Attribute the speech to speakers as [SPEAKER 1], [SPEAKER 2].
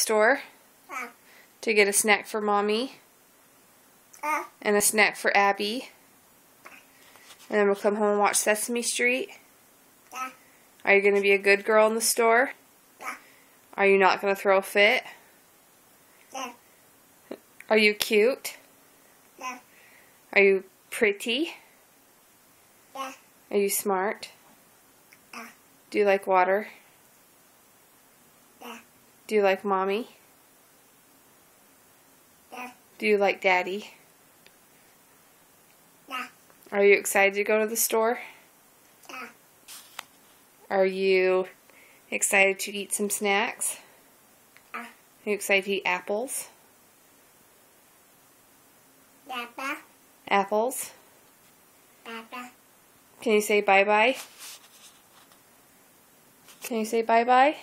[SPEAKER 1] store
[SPEAKER 2] Yeah.
[SPEAKER 1] to get a snack for Mommy and a snack for Abby. And then we'll come home and watch Sesame Street.
[SPEAKER 2] Yeah.
[SPEAKER 1] Are you going to be a good girl in the store?
[SPEAKER 2] Yeah.
[SPEAKER 1] Are you not going to throw a fit?
[SPEAKER 2] Yeah.
[SPEAKER 1] Are you cute?
[SPEAKER 2] Yeah.
[SPEAKER 1] Are you pretty?
[SPEAKER 2] Yeah.
[SPEAKER 1] Are you smart?
[SPEAKER 2] Yeah.
[SPEAKER 1] Do you like water?
[SPEAKER 2] Yeah.
[SPEAKER 1] Do you like Mommy?
[SPEAKER 2] Yeah.
[SPEAKER 1] Do you like Daddy?
[SPEAKER 2] Yeah.
[SPEAKER 1] Are you excited to go to the store?
[SPEAKER 2] Yeah.
[SPEAKER 1] Are you excited to eat some snacks?
[SPEAKER 2] Yeah.
[SPEAKER 1] Are you excited to eat apples?
[SPEAKER 2] Papa.
[SPEAKER 1] Apples?
[SPEAKER 2] Papa.
[SPEAKER 1] Can you say bye-bye? Can you say bye-bye?